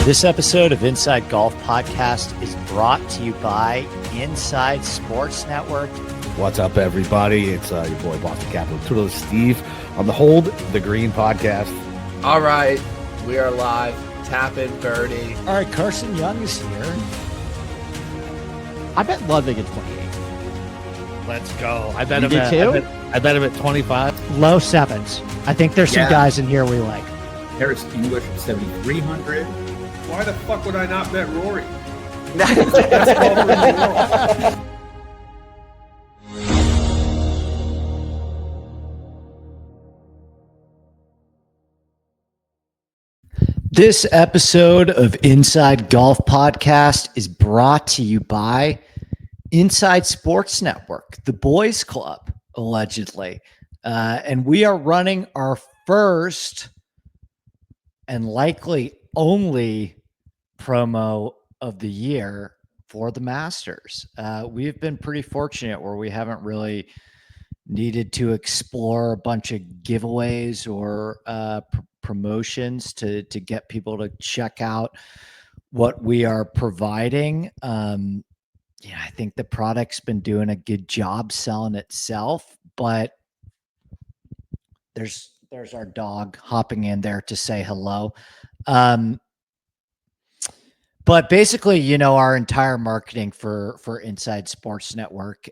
This episode of Inside Golf Podcast is brought to you by Inside Sports Network. What's up, everybody? It's your boy, Boston Capital Turtle Steve on the Hold the Green podcast. All right, we are live. Tapping birdie. All right, Carson Young is here. I bet Ludwig at 28. Let's go. I bet You him do at, too? I bet him at 25. Low sevens. I think there's some Yeah. guys in here we like. Harris English 7,300. Why the fuck would I not bet Rory? This episode of Inside Golf Podcast is brought to you by Inside Sports Network, the boys club, allegedly. And we are running our first and likely only promo of the year for the Masters. We've been pretty fortunate where we haven't really needed to explore a bunch of giveaways or promotions to get people to check out what we are providing. I think the product's been doing a good job selling itself, but there's our dog hopping in there to say hello. But basically, our entire marketing for Inside Sports Network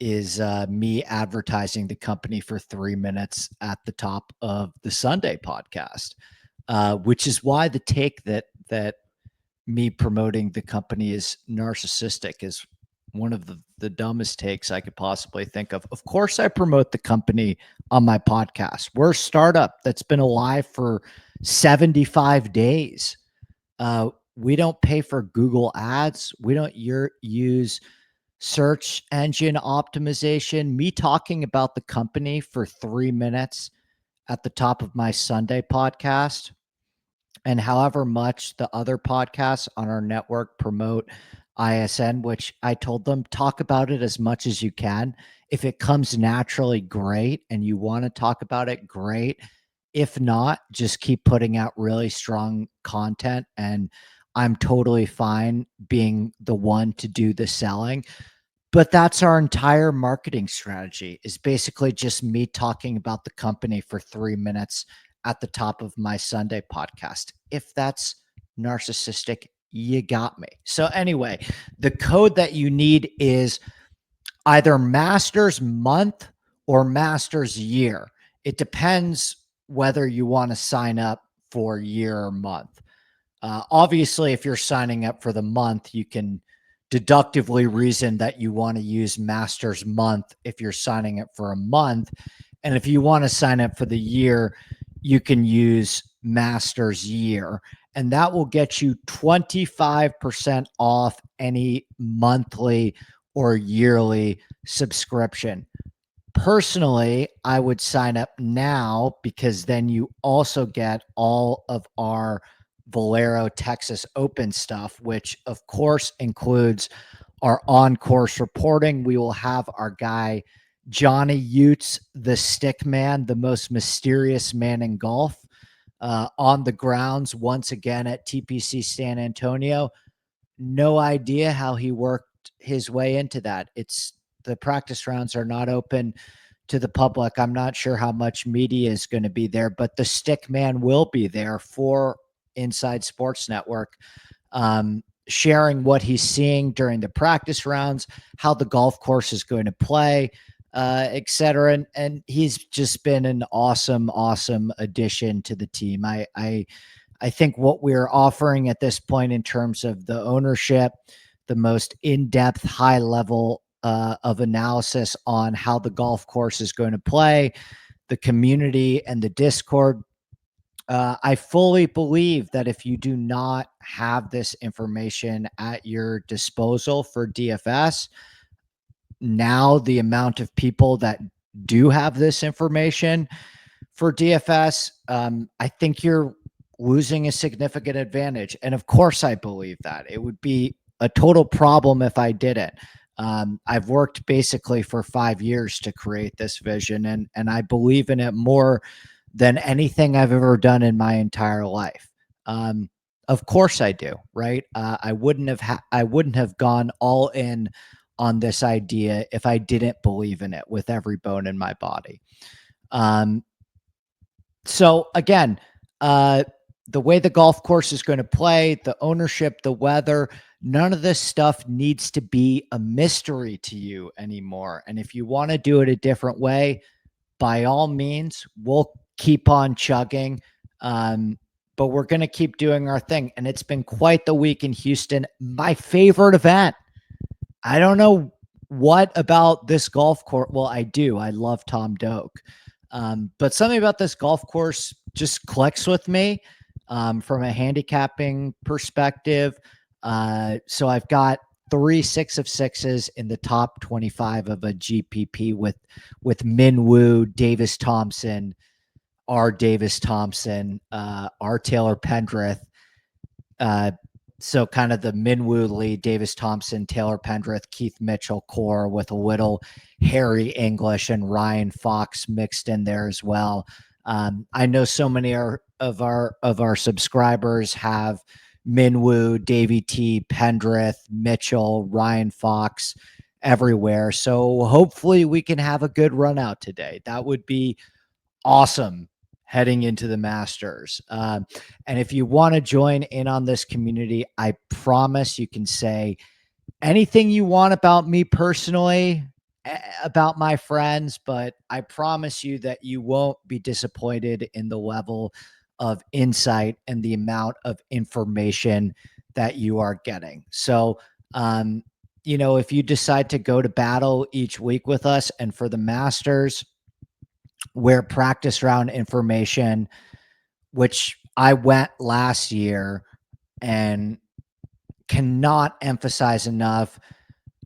is me advertising the company for 3 minutes at the top of the Sunday podcast, which is why the take that me promoting the company is narcissistic is one of the dumbest takes I could possibly think of. Of course, I promote the company on my podcast. We're a startup that's been alive for 75 days. We don't pay for Google ads. We don't use search engine optimization. Me talking about the company for 3 minutes at the top of my Sunday podcast, and however much the other podcasts on our network promote ISN, which I told them, talk about it as much as you can. If it comes naturally, great. And you want to talk about it, great. If not, just keep putting out really strong content. And I'm totally fine being the one to do the selling. But that's our entire marketing strategy, is basically just me talking about the company for 3 minutes at the top of my Sunday podcast. If that's narcissistic, you got me. So anyway, the code that you need is either Masters month or Masters year. It depends whether you want to sign up for year or month. Obviously, if you're signing up for the month, you can deductively reason that you want to use Masters month if you're signing up for a month. And if you want to sign up for the year, you can use Masters year. And that will get you 25% off any monthly or yearly subscription. Personally, I would sign up now because then you also get all of our Valero Texas Open stuff, which of course includes our on-course reporting. We will have our guy, Johnny Utes, the stick man, the most mysterious man in golf, on the grounds once again at TPC San Antonio. No idea how he worked his way into that. The practice rounds are not open to the public. I'm not sure how much media is going to be there, but the stick man will be there for Inside Sports Network, sharing what he's seeing during the practice rounds, how the golf course is going to play, etc. And he's just been an awesome addition to the team. I think what we're offering at this point in terms of the ownership, the most in-depth, high level of analysis on how the golf course is going to play, the community and the Discord. I fully believe that if you do not have this information at your disposal for DFS, now the amount of people that do have this information for DFS, I think you're losing a significant advantage. And of course, I believe that. It would be a total problem if I didn't. I've worked basically for 5 years to create this vision, and I believe in it more than anything I've ever done in my entire life. Of course I do, right? I wouldn't have gone all in on this idea if I didn't believe in it with every bone in my body. Um, so again, the way the golf course is going to play, the ownership, the weather, none of this stuff needs to be a mystery to you anymore. And if you want to do it a different way, by all means, we'll keep on chugging. But we're going to keep doing our thing. And it's been quite the week in Houston. My favorite event. I don't know what about this golf course. Well, I do. I love Tom Doak. But something about this golf course just clicks with me from a handicapping perspective. So I've got 3 6 of 6s in the top 25 of a GPP with Minwoo, Davis Thompson, R. Davis Thompson, R. Taylor Pendrith. So kind of the Minwoo lead, Davis Thompson, Taylor Pendrith, Keith Mitchell core with a little Harry English and Ryan Fox mixed in there as well. I know so many of our subscribers have Minwoo, Davey T, Pendrith, Mitchell, Ryan Fox everywhere. So hopefully we can have a good run out today. That would be awesome heading into the Masters. And if you want to join in on this community, I promise you can say anything you want about me personally, about my friends, but I promise you that you won't be disappointed in the level of insight and the amount of information that you are getting. So, if you decide to go to battle each week with us, and for the Masters, where practice round information, which I went last year, and cannot emphasize enough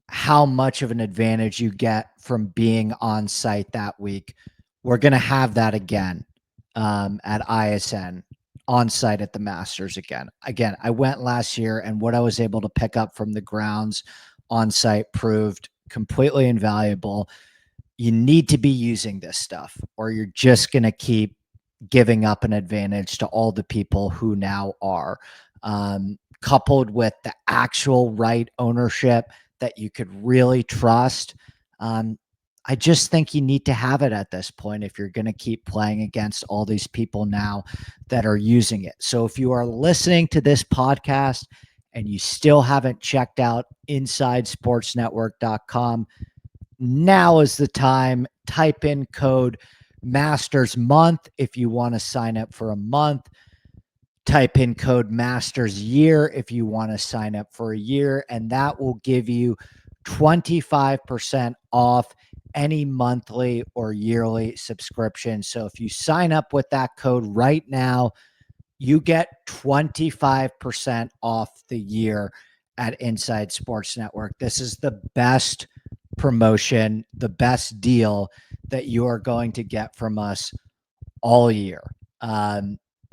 how much of an advantage you get from being on site that week. We're going to have that again at ISN, on site at the Masters again. Again, I went last year, and what I was able to pick up from the grounds on site proved completely invaluable. You need to be using this stuff, or you're just going to keep giving up an advantage to all the people who now are. Coupled with the actual right ownership that you could really trust. I just think you need to have it at this point if you're going to keep playing against all these people now that are using it. So if you are listening to this podcast and you still haven't checked out InsideSportsNetwork.com, now is the time. Type in code Masters Month if you want to sign up for a month. Type in code Masters Year if you want to sign up for a year, and that will give you 25% off any monthly or yearly subscription. So if you sign up with that code right now, you get 25% off the year at Inside Sports Network. This is the best promotion, the best deal that you are going to get from us all year.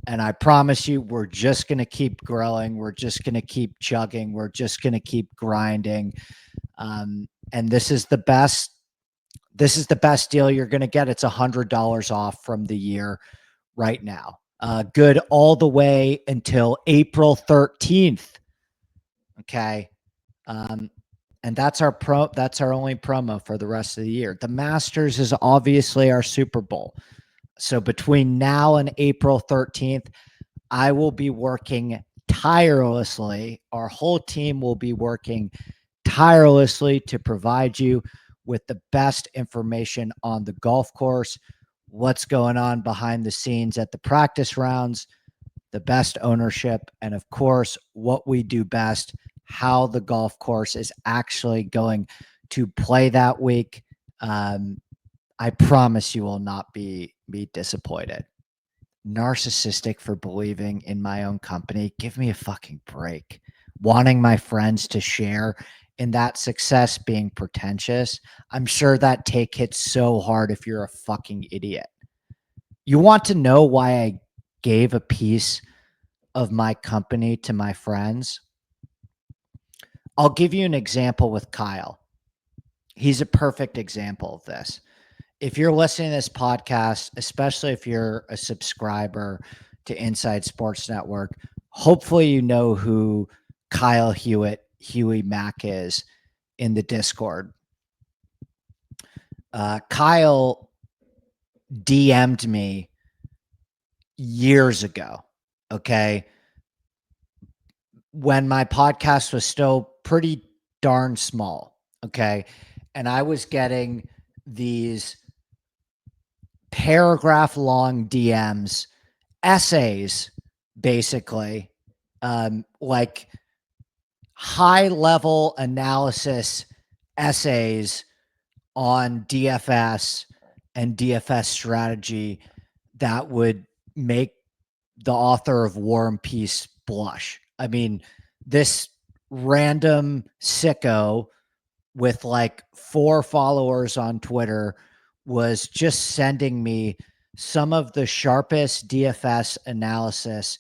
And I promise you, we're just going to keep growing. We're just going to keep chugging. We're just going to keep grinding. And this is the best deal you're going to get. It's $100 off from the year right now. Good all the way until April 13th. Okay. And that's our only promo for the rest of the year. The Masters is obviously our Super Bowl. So between now and April 13th, I will be working tirelessly. Our whole team will be working tirelessly to provide you with the best information on the golf course, what's going on behind the scenes at the practice rounds, the best ownership, and of course, what we do best, how the golf course is actually going to play that week. I promise you will not be disappointed. Narcissistic for believing in my own company. Give me a fucking break. Wanting my friends to share in that success, being pretentious. I'm sure that take hits so hard if you're a fucking idiot. You want to know why I gave a piece of my company to my friends? I'll give you an example with Kyle. He's a perfect example of this. If you're listening to this podcast, especially if you're a subscriber to Inside Sports Network, hopefully you know who Kyle Huey Mack is in the Discord. Kyle DM'd me years ago, okay, when my podcast was still pretty darn small, okay, and I was getting these paragraph long DMs, essays, basically, like high level analysis essays on DFS and DFS strategy that would make the author of War and Peace blush. I mean, this random sicko with like 4 followers on Twitter was just sending me some of the sharpest DFS analysis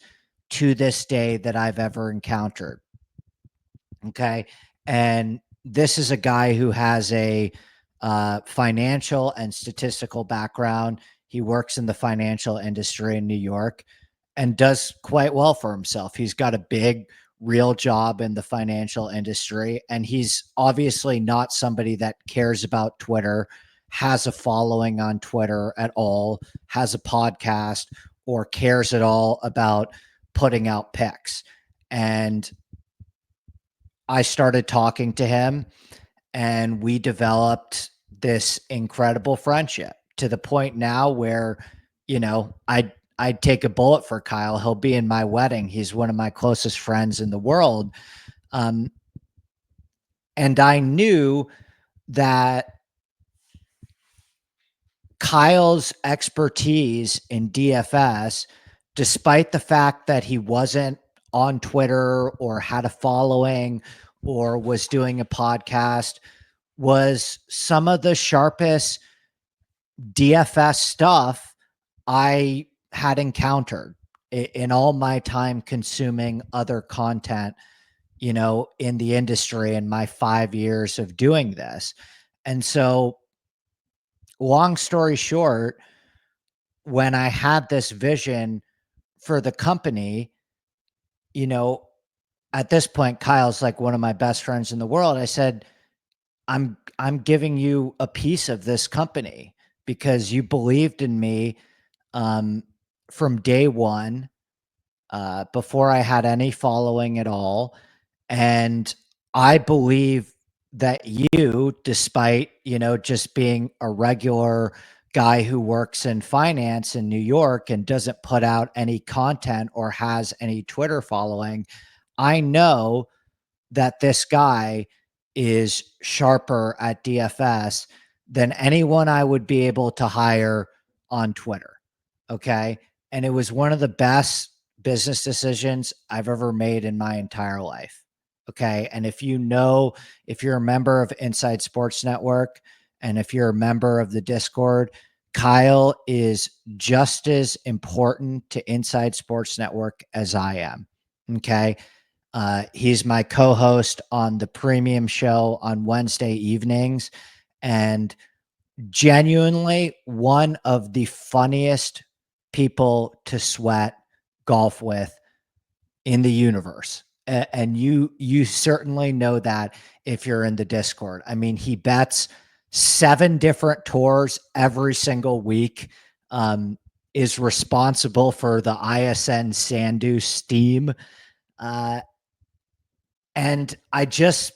to this day that I've ever encountered. Okay. And this is a guy who has a financial and statistical background. He works in the financial industry in New York and does quite well for himself. He's got a big, real job in the financial industry. And he's obviously not somebody that cares about Twitter, has a following on Twitter at all, has a podcast, or cares at all about putting out picks. And I started talking to him and we developed this incredible friendship to the point now where, you know, I'd take a bullet for Kyle. He'll be in my wedding. He's one of my closest friends in the world. And I knew that Kyle's expertise in DFS, despite the fact that he wasn't on Twitter or had a following or was doing a podcast, was some of the sharpest DFS stuff I had encountered in all my time consuming other content, you know, in the industry in my 5 years of doing this. And so, long story short, when I had this vision for the company, you know, at this point, Kyle's like one of my best friends in the world. I said, I'm giving you a piece of this company because you believed in me from day one, before I had any following at all. And I believe that you, despite, you know, just being a regular guy who works in finance in New York and doesn't put out any content or has any Twitter following, I know that this guy is sharper at DFS than anyone I would be able to hire on Twitter. Okay. And it was one of the best business decisions I've ever made in my entire life. Okay. And if you know, if you're a member of Inside Sports Network and if you're a member of the Discord, Kyle is just as important to Inside Sports Network as I am. Okay. He's my co-host on the premium show on Wednesday evenings, and genuinely one of the funniest people to sweat golf with in the universe. And you certainly know that if you're in the Discord. I mean, he bets 7 different tours every single week, is responsible for the ISN Sandu Steam. And I just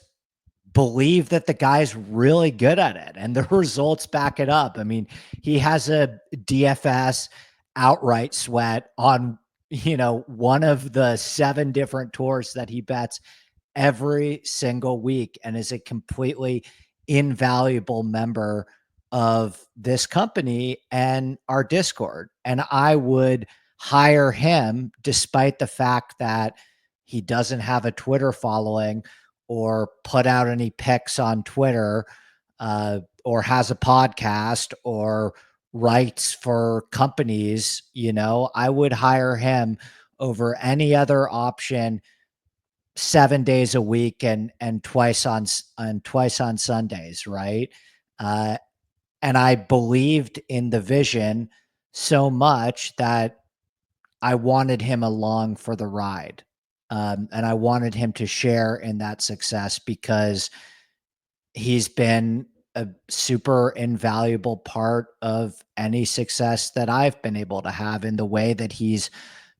believe that the guy's really good at it and the results back it up. I mean, he has a DFS outright sweat on, you know, one of the 7 different tours that he bets every single week and is a completely invaluable member of this company and our Discord. And I would hire him despite the fact that he doesn't have a Twitter following or put out any pics on Twitter, or has a podcast or writes for companies. You know, I would hire him over any other option 7 days a week and twice on Sundays, right? And I believed in the vision so much that I wanted him along for the ride. And I wanted him to share in that success because he's been a super invaluable part of any success that I've been able to have in the way that he's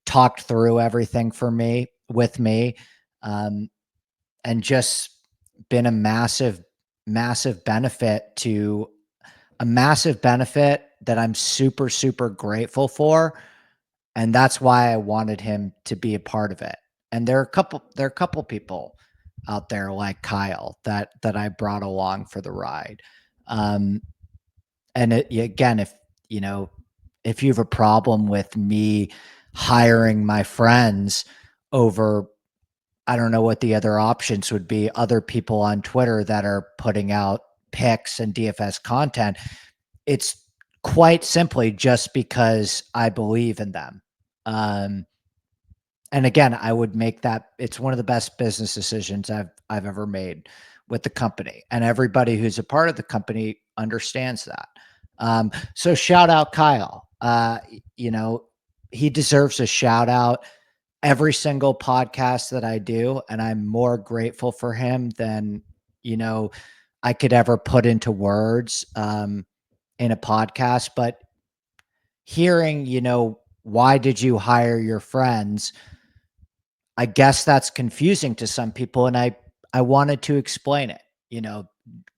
talked through everything for me with me. And just been a massive benefit to a massive benefit that I'm super, super grateful for. And that's why I wanted him to be a part of it. And there are a couple people out there like Kyle that I brought along for the ride. Um, and again, if you know, if you have a problem with me hiring my friends over, I don't know what the other options would be, other people on Twitter that are putting out picks and DFS content, it's quite simply just because I believe in them. Um, and again, I would make that, it's one of the best business decisions I've ever made with the company, and everybody who's a part of the company understands that. So shout out Kyle. You know, he deserves a shout out every single podcast that I do, and I'm more grateful for him than, you know, I could ever put into words in a podcast. But hearing, you know, why did you hire your friends? I guess that's confusing to some people, and I wanted to explain it, you know,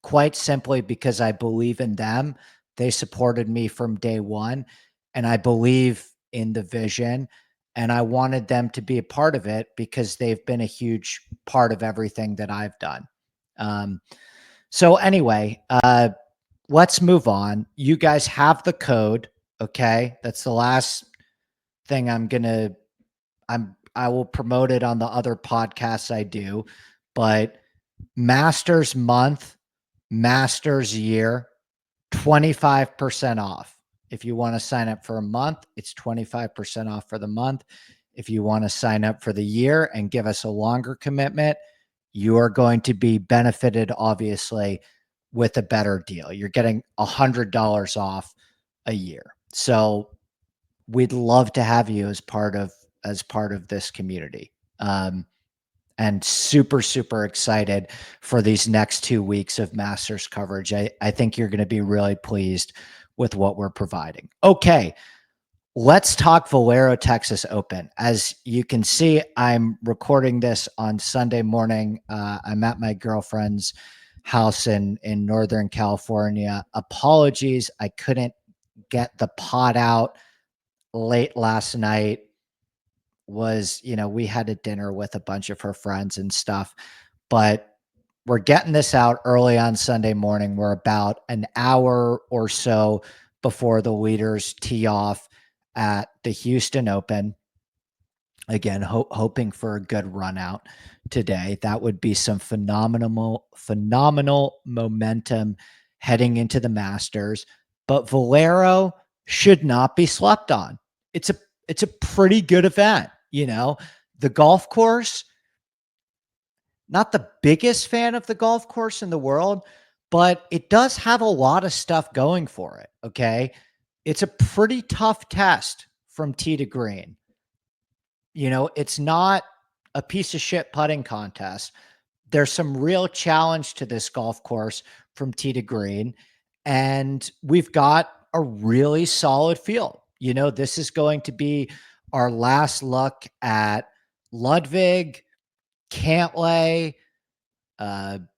quite simply because I believe in them. They supported me from day one, and I believe in the vision, and I wanted them to be a part of it because they've been a huge part of everything that I've done. Um, so anyway, let's move on. You guys have the code, okay? That's the last thing I will promote it on the other podcasts I do, but Masters month, Masters year, 25% off. If you want to sign up for a month, it's 25% off for the month. If you want to sign up for the year and give us a longer commitment, you are going to be benefited, obviously, with a better deal. You're getting $100 off a year. So we'd love to have you as part of this community. And super, super excited for these next 2 weeks of Masters coverage. I think you're going to be really pleased with what we're providing. Okay, let's talk Valero Texas Open. As you can see, I'm recording this on Sunday morning. I'm at my girlfriend's house in Northern California. Apologies, I couldn't get the pod out late last night. We had a dinner with a bunch of her friends and stuff, but we're getting this out early on Sunday morning. We're about an hour or so before the leaders tee off at the Houston Open. Again, hoping for a good run out today. That would be some phenomenal momentum heading into the Masters. But Valero should not be slept on. It's a pretty good event. You know, the golf course, not the biggest fan of the golf course in the world, but it does have a lot of stuff going for it. Okay. It's a pretty tough test from tee to green. You know, it's not a piece of shit putting contest. There's some real challenge to this golf course from tee to green, and we've got a really solid field. You know, this is going to be our last look at Ludwig, Cantlay, Jordan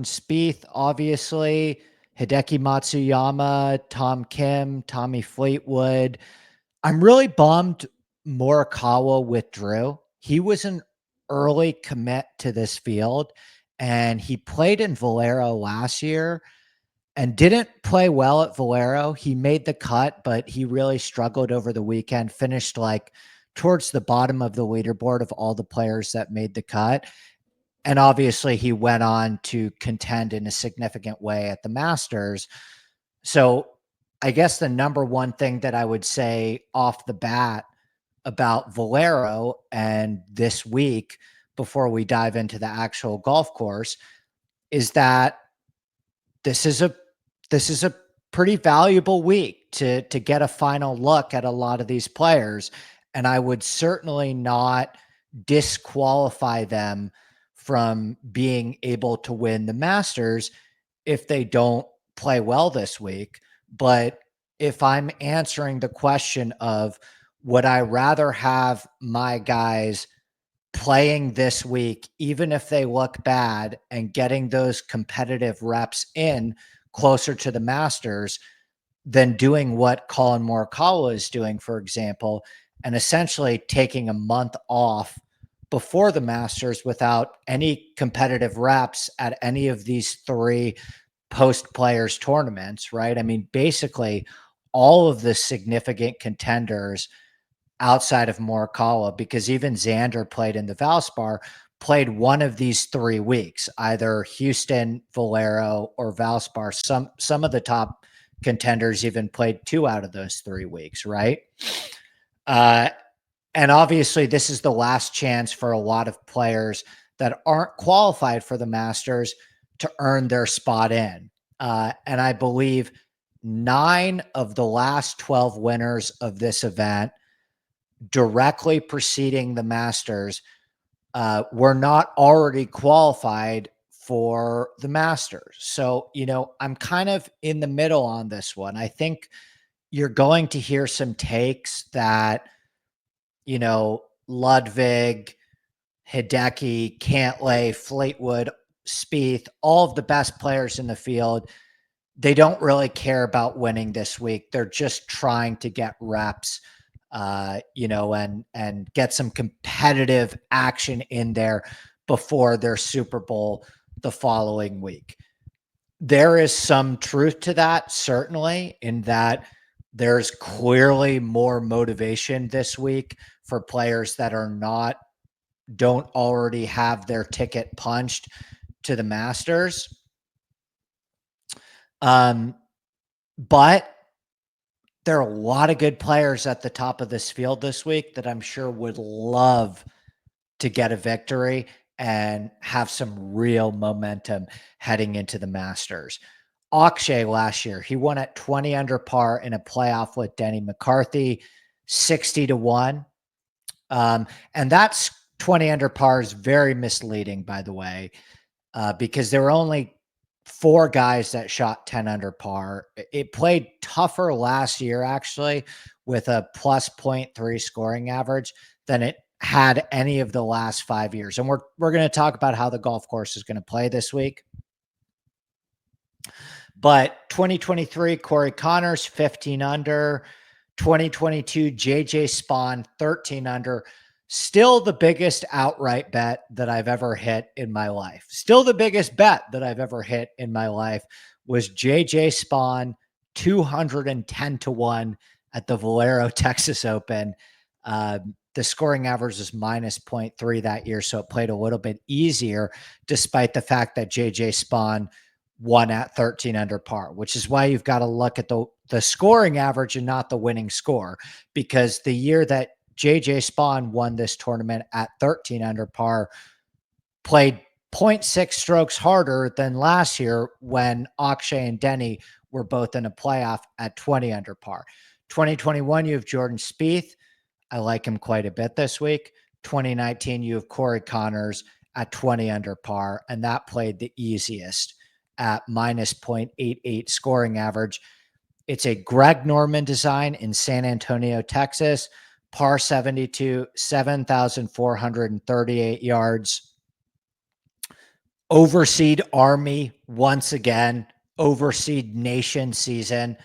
Spieth, obviously, Hideki Matsuyama, Tom Kim, Tommy Fleetwood. I'm really bummed Morikawa withdrew. He was an early commit to this field, and he played in Valero last year and didn't play well at Valero. He made the cut, but he really struggled over the weekend, finished like towards the bottom of the leaderboard of all the players that made the cut. And obviously he went on to contend in a significant way at the Masters. So I guess the number one thing that I would say off the bat about Valero and this week before we dive into the actual golf course is that this is a pretty valuable week to get a final look at a lot of these players. And I would certainly not disqualify them from being able to win the Masters if they don't play well this week. But if I'm answering the question of, would I rather have my guys playing this week, even if they look bad, and getting those competitive reps in closer to the Masters than doing what Colin Morikawa is doing, for example, and essentially taking a month off before the Masters without any competitive reps at any of these three post players tournaments, right? I mean, basically all of the significant contenders outside of Morikawa, because even Xander played in the Valspar, played one of these 3 weeks, either Houston, Valero, or Valspar. Some of the top contenders even played 2 out of those 3 weeks, right? And obviously, this is the last chance for a lot of players that aren't qualified for the Masters to earn their spot in. And I believe 9 of the last 12 winners of this event directly preceding the Masters were not already qualified for the Masters. So, I'm kind of in the middle on this one. I think you're going to hear some takes that, Ludwig, Hideki, Cantlay, Fleetwood, Spieth, all of the best players in the field, they don't really care about winning this week. They're just trying to get reps, and get some competitive action in there before their Super Bowl the following week. There is some truth to that, certainly, in that there's clearly more motivation this week for players that don't already have their ticket punched to the Masters. But there are a lot of good players at the top of this field this week that I'm sure would love to get a victory and have some real momentum heading into the Masters. Akshay last year, he won at 20 under par in a playoff with Denny McCarthy, 60-1. And that's 20 under par is very misleading, by the way, because there were only 4 guys that shot 10 under par. It played tougher last year, actually, with a plus 0.3 scoring average than it had any of the last 5 years. And we're going to talk about how the golf course is going to play this week. But 2023, Corey Connors, 15 under. 2022, JJ Spawn, 13 under. Still the biggest outright bet that I've ever hit in my life. Still the biggest bet that I've ever hit in my life was JJ Spawn, 210-1 at the Valero Texas Open. The scoring average was minus 0.3 that year, so it played a little bit easier, despite the fact that JJ Spawn won at 13 under par, which is why you've got to look at the scoring average and not the winning score, because the year that JJ Spawn won this tournament at 13 under par played 0.6 strokes harder than last year when Akshay and Denny were both in a playoff at 20 under par. 2021, you have Jordan Spieth. I like him quite a bit this week. 2019, you have Corey Connors at 20 under par, and that played the easiest at minus 0.88 scoring average. It's a Greg Norman design in San Antonio, Texas, par 72, 7,438 yards. Overseed Army once again, overseed nation season.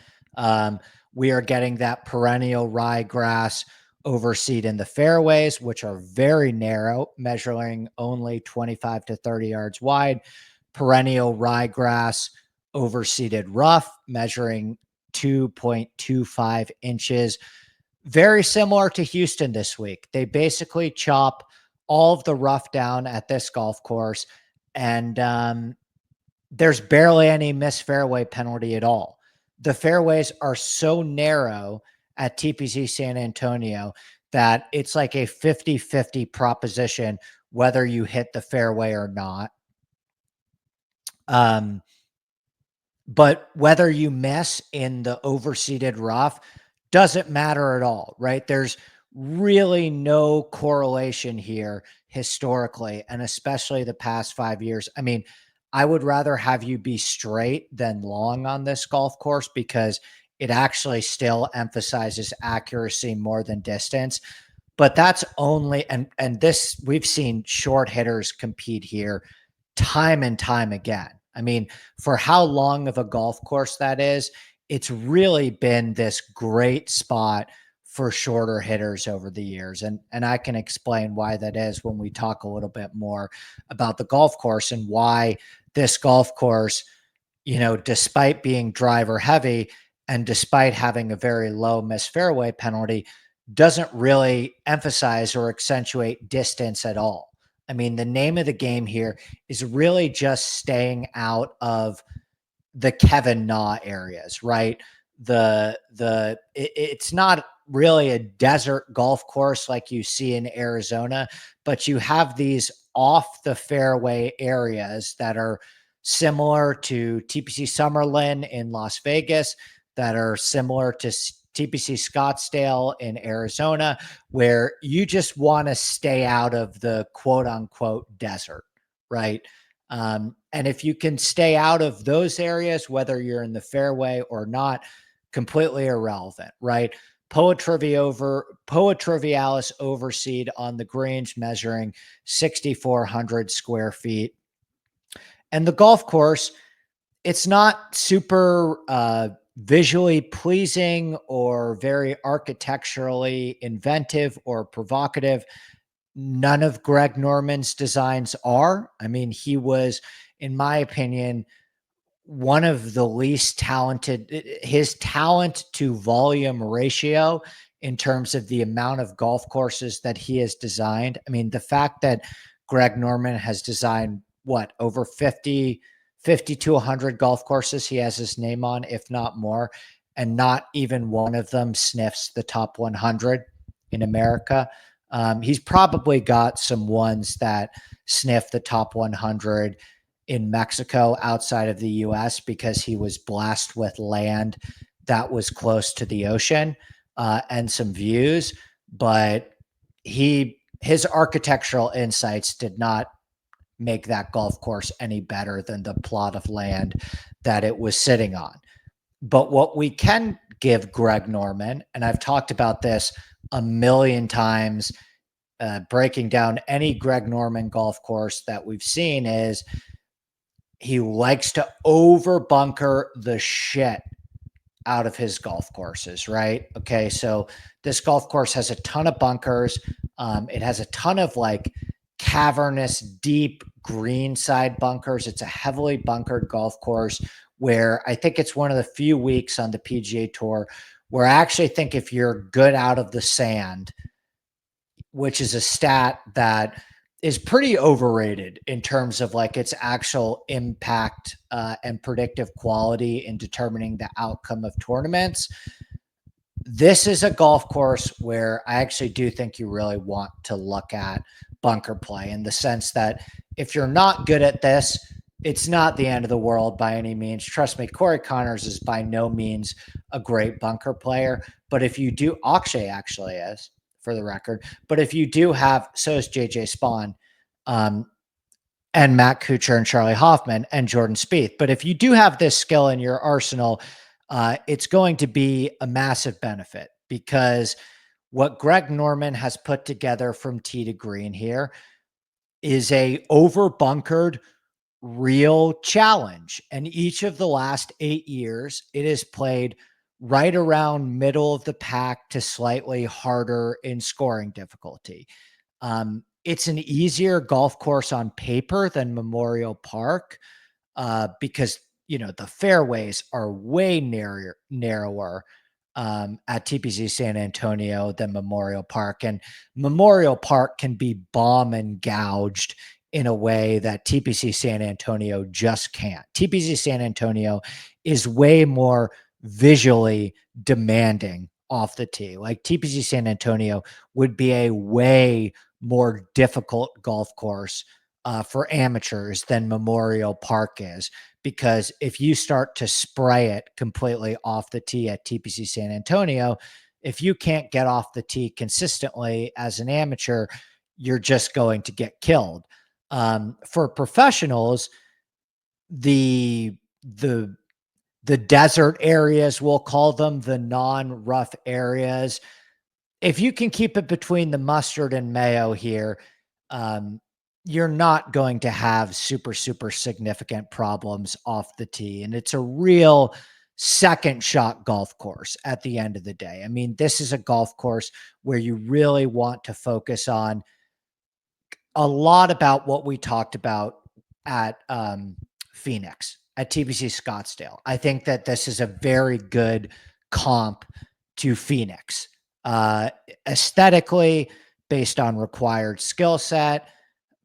We are getting that perennial ryegrass overseed in the fairways, which are very narrow, measuring only 25 to 30 yards wide. Perennial ryegrass overseeded rough, measuring 2.25 inches. Very similar to Houston this week. They basically chop all of the rough down at this golf course, and there's barely any missed fairway penalty at all. The fairways are so narrow at TPC San Antonio that it's like a 50-50 proposition whether you hit the fairway or not. But whether you miss in the overseeded rough doesn't matter at all, right? There's really no correlation here historically, and especially the past 5 years. I mean, I would rather have you be straight than long on this golf course because it actually still emphasizes accuracy more than distance. But that's only and this we've seen short hitters compete here time and time again. I mean, for how long of a golf course that is, it's really been this great spot for shorter hitters over the years. And I can explain why that is when we talk a little bit more about the golf course and why this golf course, despite being driver heavy and despite having a very low miss fairway penalty, doesn't really emphasize or accentuate distance at all. I mean, the name of the game here is really just staying out of the Kevin Na areas, right? It's not really a desert golf course like you see in Arizona, but you have these off the fairway areas that are similar to TPC Summerlin in Las Vegas, that are similar to TPC Scottsdale in Arizona, where you just want to stay out of the quote unquote desert, right? And if you can stay out of those areas, whether you're in the fairway or not, completely irrelevant, right? Poa Trivialis overseed on the greens, measuring 6,400 square feet. And the golf course, it's not super visually pleasing or very architecturally inventive or provocative. None of Greg Norman's designs are. I mean, he was, in my opinion, one of the least talented. His talent to volume ratio in terms of the amount of golf courses that he has designed. I mean, the fact that Greg Norman has designed over 50 to 100 golf courses he has his name on, if not more, and not even one of them sniffs the top 100 in America. He's probably got some ones that sniff the top 100 in Mexico outside of the US because he was blessed with land that was close to the ocean and some views. But his architectural insights did not make that golf course any better than the plot of land that it was sitting on. But what we can give Greg Norman, and I've talked about this a million times, breaking down any Greg Norman golf course that we've seen, is he likes to over bunker the shit out of his golf courses, right? Okay, so this golf course has a ton of bunkers. It has a ton of like cavernous, deep greenside bunkers. It's a heavily bunkered golf course where I think it's one of the few weeks on the PGA Tour where I actually think if you're good out of the sand, which is a stat that is pretty overrated in terms of like its actual impact and predictive quality in determining the outcome of tournaments. This is a golf course where I actually do think you really want to look at bunker play, in the sense that if you're not good at this, it's not the end of the world by any means. Trust me, Corey Connors is by no means a great bunker player. But if you do, Akshay actually is, for the record. But if you do have, so is JJ Spawn, and Matt Kuchar and Charlie Hoffman and Jordan Spieth. But if you do have this skill in your arsenal, it's going to be a massive benefit, because what Greg Norman has put together from tee to green here is a over bunkered real challenge. And each of the last 8 years, it is played right around middle of the pack to slightly harder in scoring difficulty. It's an easier golf course on paper than Memorial Park because, the fairways are way narrower at TPC San Antonio than Memorial Park. And Memorial Park can be bomb and gouged in a way that TPC San Antonio just can't. TPC San Antonio is way more visually demanding off the tee. Like TPC San Antonio would be a way more difficult golf course for amateurs than Memorial Park is, because if you start to spray it completely off the tee at TPC San Antonio, if you can't get off the tee consistently as an amateur, you're just going to get killed. For professionals, the the the desert areas, we'll call them, the non-rough areas, if you can keep it between the mustard and mayo here, um, you're not going to have super, super significant problems off the tee. And it's a real second shot golf course at the end of the day. I mean, this is a golf course where you really want to focus on a lot about what we talked about at Phoenix, at TBC Scottsdale. I think that this is a very good comp to Phoenix, uh, aesthetically, based on required skill set,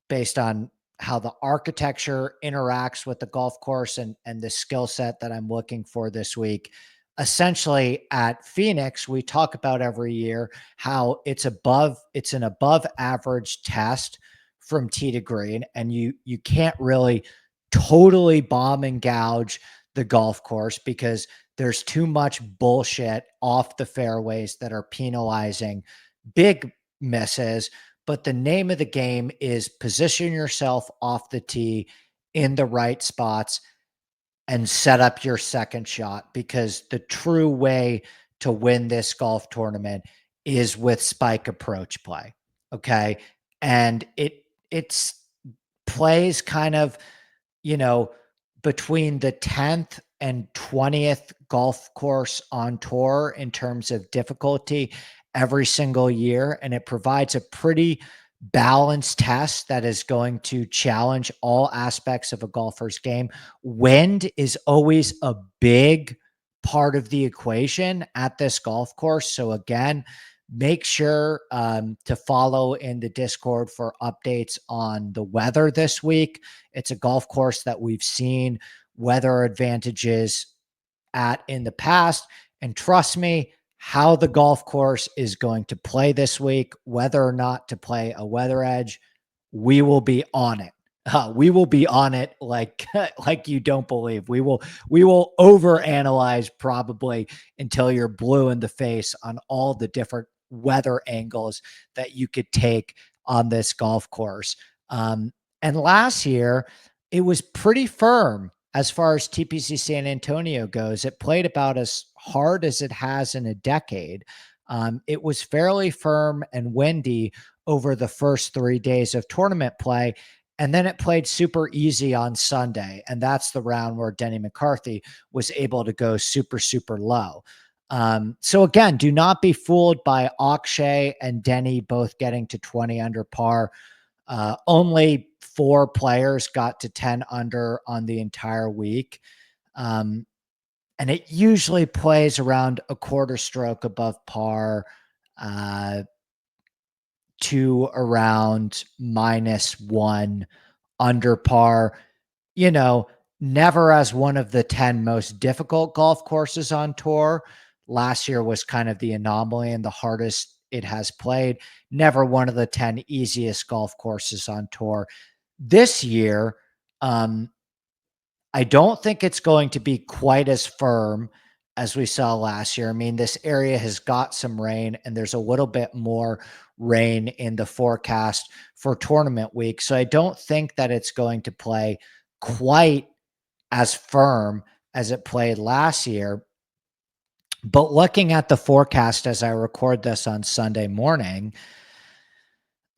based on how the architecture interacts with the golf course and the skill set that I'm looking for this week. Essentially, at Phoenix, we talk about every year how it's an above average test from tee to green, and you can't really totally bomb and gouge the golf course because there's too much bullshit off the fairways that are penalizing big misses. But the name of the game is position yourself off the tee in the right spots and set up your second shot, because the true way to win this golf tournament is with spike approach play. Okay. And it's plays kind of, you know, between the 10th and 20th golf course on tour in terms of difficulty every single year. And it provides a pretty balanced test that is going to challenge all aspects of a golfer's game. Wind is always a big part of the equation at this golf course. So again, make sure to follow in the Discord for updates on the weather this week. It's a golf course that we've seen weather advantages at in the past. And trust me, how the golf course is going to play this week, whether or not to play a weather edge, we will be on it. We will be on it like like you don't believe. We will overanalyze probably until you're blue in the face on all the different weather angles that you could take on this golf course. And last year, it was pretty firm as far as TPC San Antonio goes. It played about as hard as it has in a decade. It was fairly firm and windy over the first 3 days of tournament play. And then it played super easy on Sunday. And that's the round where Denny McCarthy was able to go super, super low. So again, do not be fooled by Akshay and Denny both getting to 20 under par. Only 4 players got to 10 under on the entire week. And it usually plays around a quarter stroke above par, to around -1 under par. You know, never as one of the 10 most difficult golf courses on tour. Last year was kind of the anomaly and the hardest it has played. Never one of the 10 easiest golf courses on tour. This year, I don't think it's going to be quite as firm as we saw last year. I mean, this area has got some rain, and there's a little bit more rain in the forecast for tournament week. So I don't think that it's going to play quite as firm as it played last year. But looking at the forecast as I record this on Sunday morning,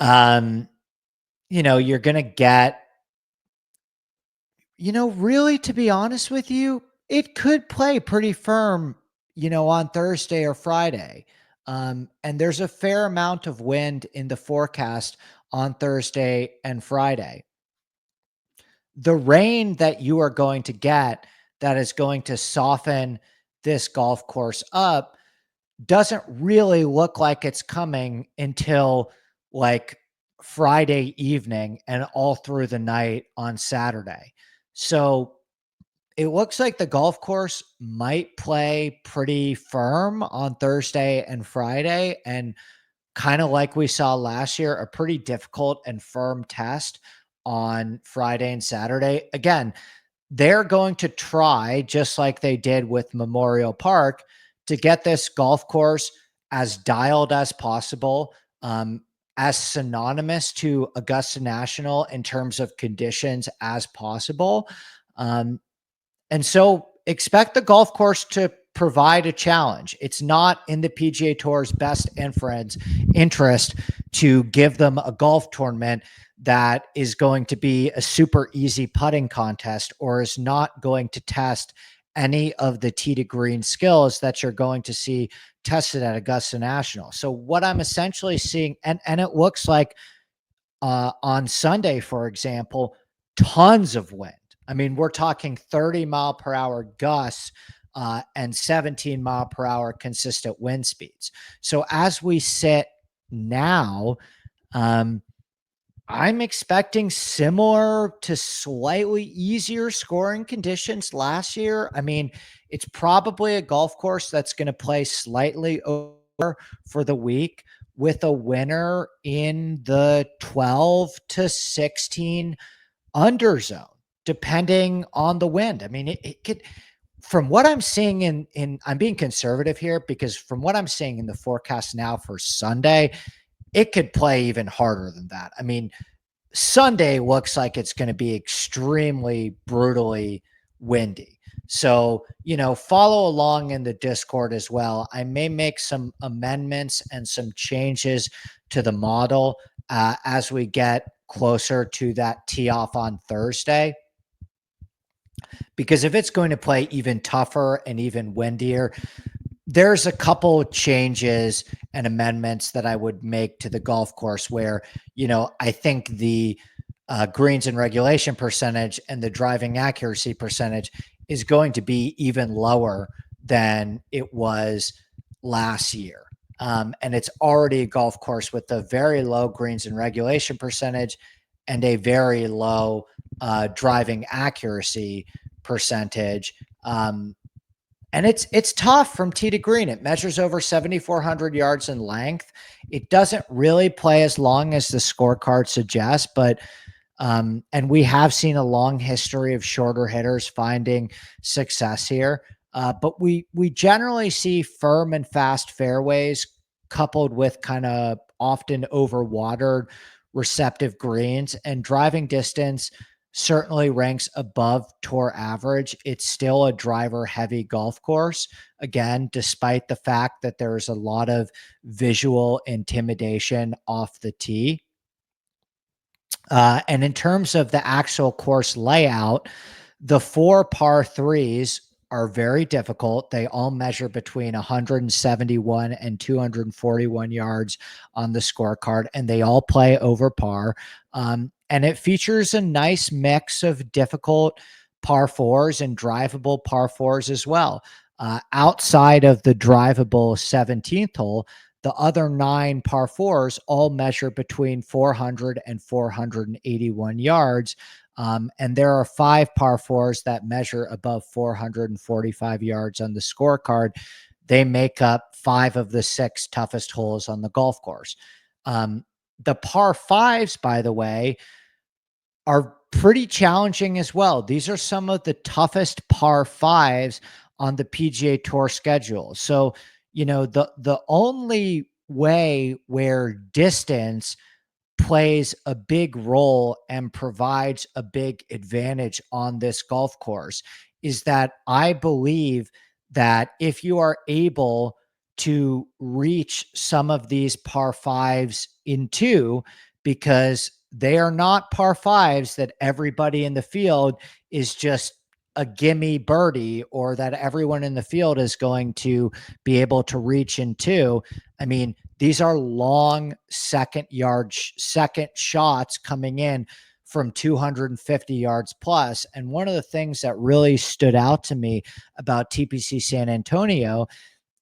you're going to get, really, to be honest with you, it could play pretty firm, on Thursday or Friday. And there's a fair amount of wind in the forecast on Thursday and Friday. The rain that you are going to get that is going to soften this golf course up doesn't really look like it's coming until like Friday evening and all through the night on Saturday. So it looks like the golf course might play pretty firm on Thursday and Friday, and kind of like we saw last year, a pretty difficult and firm test on Friday and Saturday. Again, they're going to try, just like they did with Memorial Park, to get this golf course as dialed as possible, as synonymous to Augusta National in terms of conditions as possible. And so expect the golf course to provide a challenge. It's not in the PGA Tour's best interest to give them a golf tournament that is going to be a super easy putting contest or is not going to test any of the tee to green skills that you're going to see tested at Augusta National. So what I'm essentially seeing, and it looks like on Sunday, for example, tons of wind. I mean, we're talking 30-mile-per-hour gusts and 17-mile-per-hour consistent wind speeds. So as we sit now, I'm expecting similar to slightly easier scoring conditions last year. I mean, it's probably a golf course that's going to play slightly over for the week with a winner in the 12 to 16 under zone, depending on the wind. I mean, it could, from what I'm seeing in I'm being conservative here because from what I'm seeing in the forecast now for Sunday, it could play even harder than that. I mean, Sunday looks like it's going to be extremely brutally windy. So, follow along in the Discord as well. I may make some amendments and some changes to the model as we get closer to that tee off on Thursday. Because if it's going to play even tougher and even windier, there's a couple changes and amendments that I would make to the golf course where, I think the greens and regulation percentage and the driving accuracy percentage is going to be even lower than it was last year. And it's already a golf course with a very low greens and regulation percentage and a very low driving accuracy percentage. And it's tough from tee to green. It measures over 7,400 yards in length. It doesn't really play as long as the scorecard suggests, but and we have seen a long history of shorter hitters finding success here. But we generally see firm and fast fairways coupled with kind of often overwatered receptive greens, and driving distance certainly ranks above tour average. It's still a driver heavy golf course. Again, despite the fact that there's a lot of visual intimidation off the tee. And in terms of the actual course layout, the 4 par 3s are very difficult. They all measure between 171 and 241 yards on the scorecard, and they all play over par. And it features a nice mix of difficult par 4s and drivable par 4s as well. Outside of the drivable 17th hole, the other 9 par 4s all measure between 400 and 481 yards. And there are 5 par 4s that measure above 445 yards on the scorecard. They make up 5 of the 6 toughest holes on the golf course. The par 5s, by the way, are pretty challenging as well. These are some of the toughest par 5s on the PGA Tour schedule. So, the only way where distance plays a big role and provides a big advantage on this golf course is that I believe that if you are able to reach some of these par 5s in 2, because they are not par 5s that everybody in the field is just a gimme birdie or that everyone in the field is going to be able to reach in 2. I mean, these are long second shots coming in from 250 yards plus. And one of the things that really stood out to me about TPC San Antonio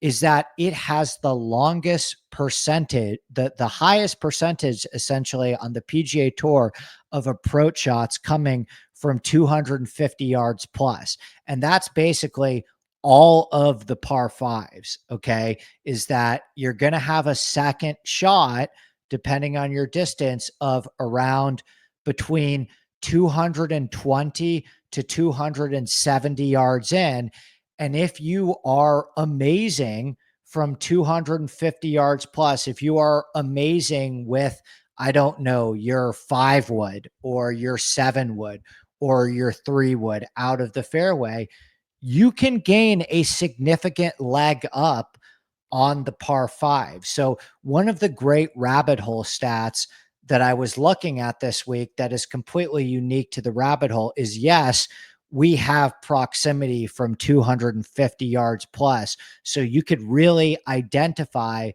is that it has the longest percentage, the highest percentage essentially on the PGA Tour of approach shots coming from 250 yards plus. And that's basically all of the par 5s, okay, is that you're going to have a second shot, depending on your distance, of around between 220 to 270 yards in. And if you are amazing from 250 yards plus, if you are amazing with, I don't know, your 5 wood or your 7 wood or your 3 wood out of the fairway, you can gain a significant leg up on the par 5. So one of the great rabbit hole stats that I was looking at this week that is completely unique to the rabbit hole is, yes, we have proximity from 250 yards plus. So you could really identify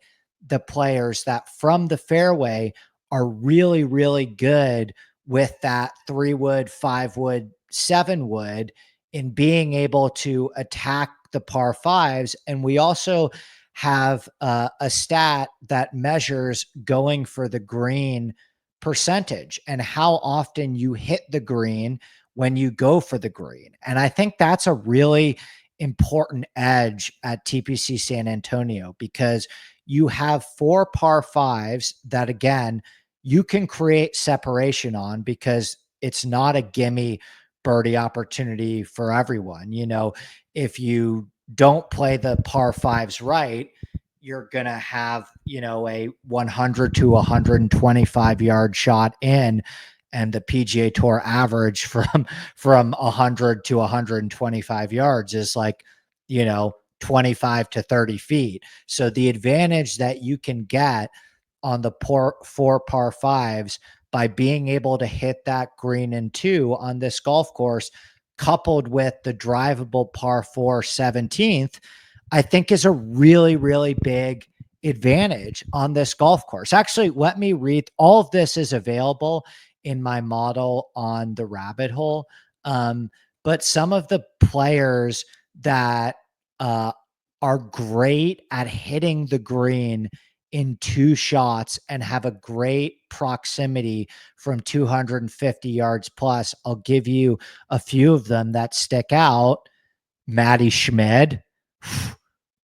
the players that from the fairway are really, really good with that 3 wood, 5 wood, 7 wood in being able to attack the par 5s. And we also have a stat that measures going for the green percentage and how often you hit the green when you go for the green. And I think that's a really important edge at TPC San Antonio, because you have 4 par 5s that, again, you can create separation on, because it's not a gimme birdie opportunity for everyone. You know, if you don't play the par 5s right, you're going to have, you know, a 100 to 125 yard shot in, and the PGA Tour average from 100 to 125 yards is like, you know, 25 to 30 feet. So the advantage that you can get on the 4 par 5s by being able to hit that green in 2 on this golf course, coupled with the drivable par 4 17th, I think is a really, really big advantage on this golf course. Actually, let me read. All of this is available in my model on the rabbit hole. But some of the players that are great at hitting the green in 2 shots and have a great proximity from 250 yards plus, I'll give you a few of them that stick out. Matty Schmid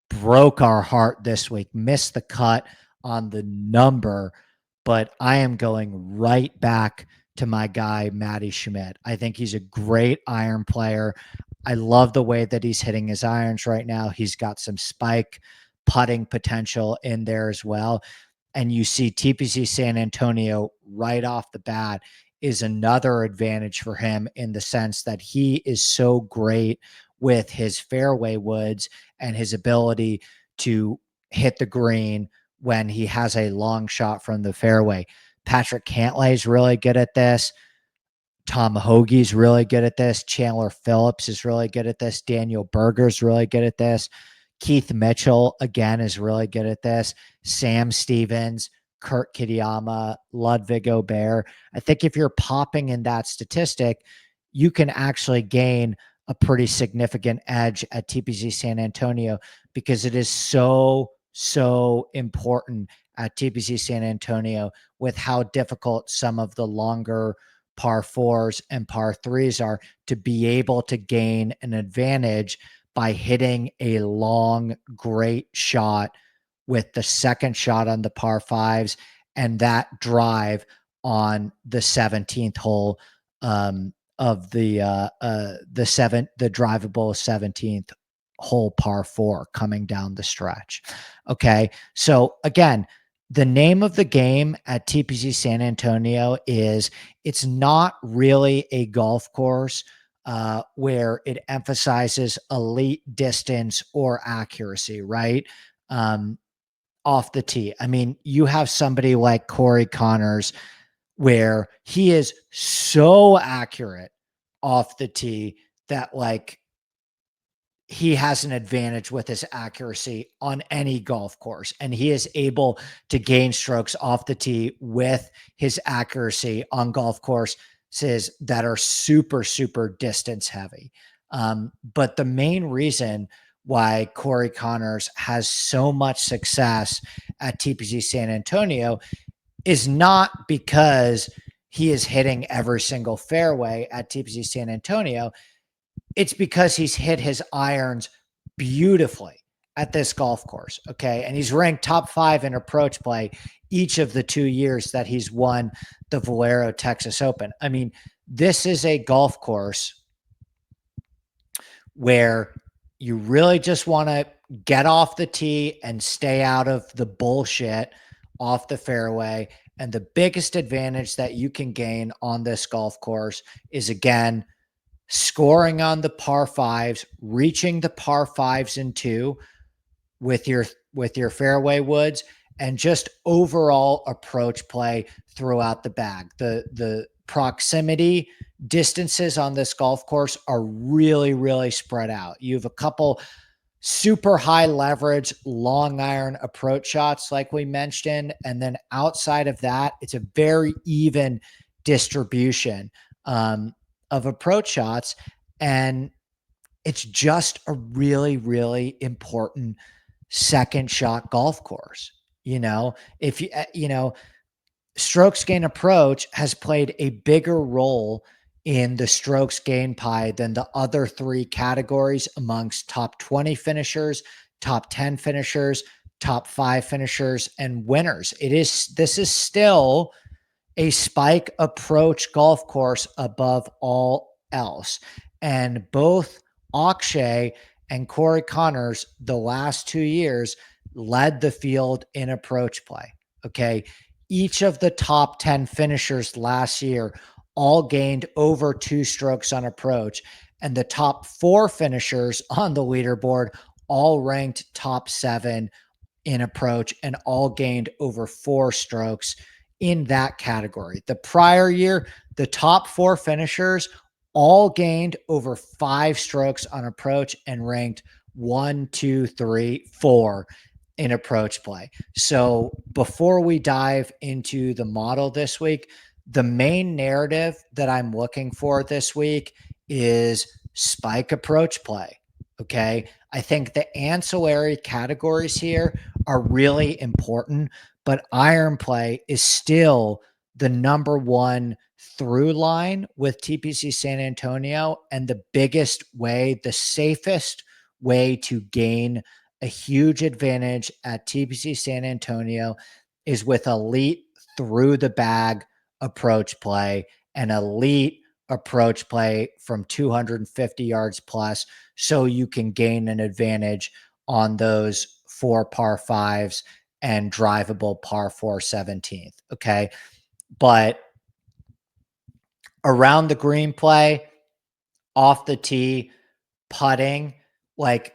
broke our heart this week, missed the cut on the number, but I am going right back to my guy, Matty Schmidt. I think he's a great iron player. I love the way that he's hitting his irons right now. He's got some spike putting potential in there as well. And you see TPC San Antonio right off the bat is another advantage for him, in the sense that he is so great with his fairway woods and his ability to hit the green when he has a long shot from the fairway. Patrick Cantlay is really good at this. Tom Hoagie's really good at this. Chandler Phillips is really good at this. Daniel Berger's really good at this. Keith Mitchell, again, is really good at this. Sam Stevens, Kurt Kitayama, Ludwig Aubert. I think if you're popping in that statistic, you can actually gain a pretty significant edge at TPC San Antonio, because it is so, so important at TPC San Antonio with how difficult some of the longer par 4s and par 3s are, to be able to gain an advantage by hitting a long, great shot with the second shot on the par 5s and that drive on the 17th hole of the drivable 17th hole par 4 coming down the stretch. Okay. So again, the name of the game at TPC San Antonio is, it's not really a golf course where it emphasizes elite distance or accuracy, right? Off the tee. I mean, you have somebody like Corey Connors, where he is so accurate off the tee that, like, he has an advantage with his accuracy on any golf course, and he is able to gain strokes off the tee with his accuracy on golf courses that are super, super distance heavy. But the main reason why Corey Connors has so much success at TPC San Antonio is not because he is hitting every single fairway at TPC San Antonio. It's because he's hit his irons beautifully at this golf course. Okay. And he's ranked top 5 in approach play each of the 2 years that he's won the Valero Texas Open. I mean, this is a golf course where You really just want to get off the tee and stay out of the bullshit off the fairway. And the biggest advantage that you can gain on this golf course is, again, scoring on the par fives, reaching the par fives and two with your fairway woods, and just overall approach play throughout the bag. The proximity distances on this golf course are really, really spread out. You have a couple super high leverage long iron approach shots like we mentioned, and then outside of that, it's a very even distribution of approach shots, and it's just a really, really important second shot golf course. If strokes gain approach has played a bigger role in the strokes gain pie than the other three categories amongst top 20 finishers, top 10 finishers, top 5 finishers, and winners. This is still a spike approach golf course above all else. And both Akshay and Corey Connors, the last 2 years, led the field in approach play. Okay. Each of the top 10 finishers last year all gained over 2 strokes on approach. And the top 4 finishers on the leaderboard all ranked top 7 in approach and all gained over 4 strokes in that category. The prior year, the top 4 finishers all gained over 5 strokes on approach and ranked 1, 2, 3, 4 in approach play. So before we dive into the model this week, the main narrative that I'm looking for this week is spike approach play. Okay. I think the ancillary categories here are really important, but iron play is still the number one through line with TPC San Antonio, and the biggest way, the safest way to gain a huge advantage at TPC San Antonio is with elite through the bag approach play and elite approach play from 250 yards plus, so you can gain an advantage on those 4 par 5s and drivable par 4 17th. Okay. But around the green play, off the tee, putting, like,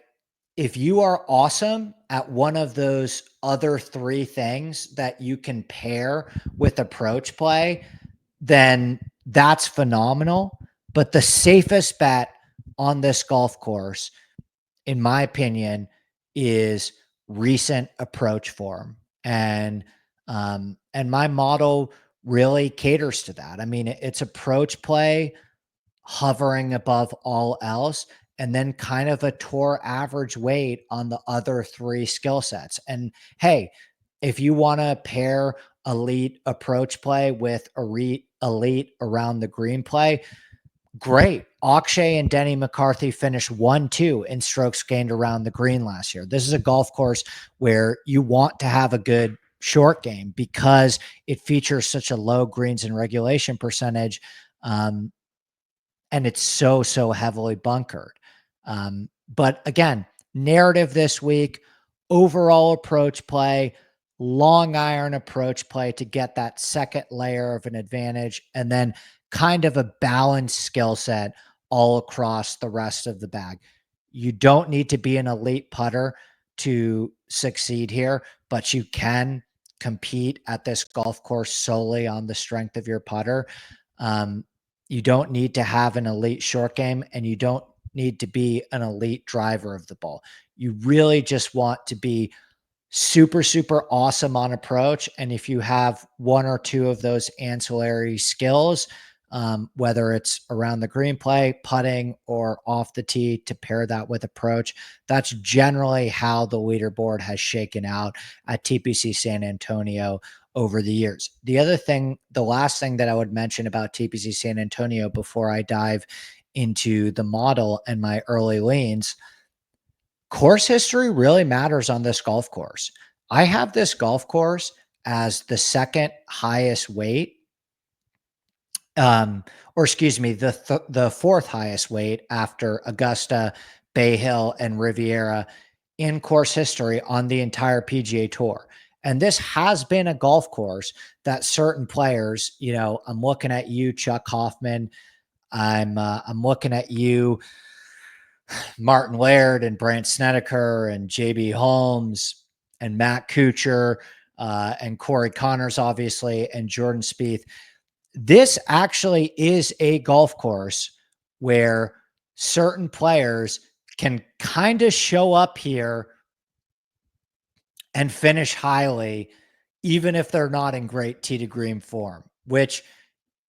if you are awesome at one of those other 3 things that you can pair with approach play, then that's phenomenal. But the safest bet on this golf course, in my opinion, is recent approach form. And my model really caters to that. I mean, it's approach play hovering above all else, and then kind of a tour average weight on the other 3 skill sets. And hey, if you want to pair elite approach play with elite around the green play, great. Akshay and Denny McCarthy finished 1-2 in strokes gained around the green last year. This is a golf course where you want to have a good short game because it features such a low greens and regulation percentage. And it's so heavily bunkered. But again, narrative this week, overall approach play, long iron approach play to get that second layer of an advantage, and then kind of a balanced skill set all across the rest of the bag. You don't need to be an elite putter to succeed here, but you can compete at this golf course solely on the strength of your putter. You don't need to have an elite short game, and you don't need to be an elite driver of the ball. You really just want to be super, super awesome on approach. And if you have 1 or 2 of those ancillary skills, whether it's around the green play, putting, or off the tee to pair that with approach, that's generally how the leaderboard has shaken out at TPC San Antonio over the years. The last thing that I would mention about TPC San Antonio before I dive into the model and my early leans, course history really matters on this golf course. I have this golf course as the second highest weight, or excuse me, the 4th highest weight after Augusta, Bay Hill, and Riviera in course history on the entire PGA Tour. And this has been a golf course that certain players, I'm looking at you, Chuck Hoffman. I'm looking at you, Martin Laird and Brant Snedeker and JB Holmes and Matt Kuchar and Corey Connors, obviously, and Jordan Spieth. This actually is a golf course where certain players can kind of show up here and finish highly, even if they're not in great tee to green form, which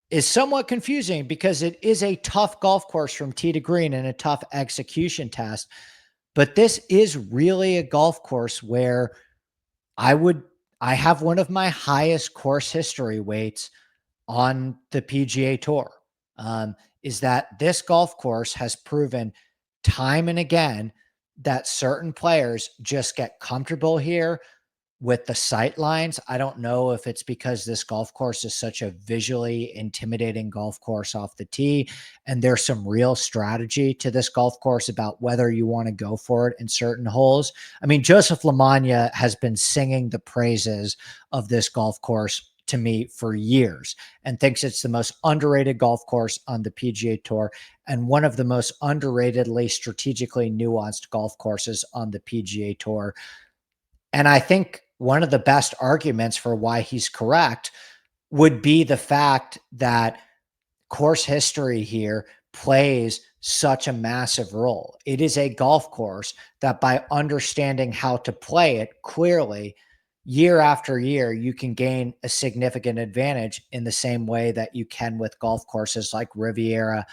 is somewhat confusing because it is a tough golf course from tee to green and a tough execution test. But this is really a golf course where I have one of my highest course history weights on the PGA Tour. Is that this golf course has proven time and again that certain players just get comfortable here with the sight lines. I don't know if it's because this golf course is such a visually intimidating golf course off the tee, and there's some real strategy to this golf course about whether you want to go for it in certain holes. I mean, Joseph LaMagna has been singing the praises of this golf course to me for years and thinks it's the most underrated golf course on the PGA Tour and one of the most underratedly strategically nuanced golf courses on the PGA Tour. And I think one of the best arguments for why he's correct would be the fact that course history here plays such a massive role. It is a golf course that by understanding how to play it clearly, year after year, you can gain a significant advantage in the same way that you can with golf courses like Riviera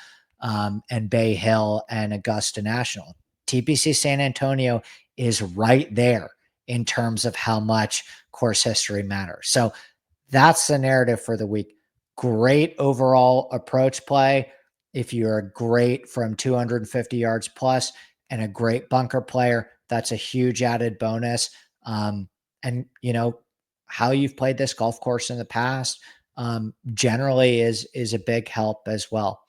and Bay Hill and Augusta National. TPC San Antonio is right there in terms of how much course history matters. So that's the narrative for the week. Great overall approach play. If you're great from 250 yards plus and a great bunker player, that's a huge added bonus. And how you've played this golf course in the past generally is a big help as well.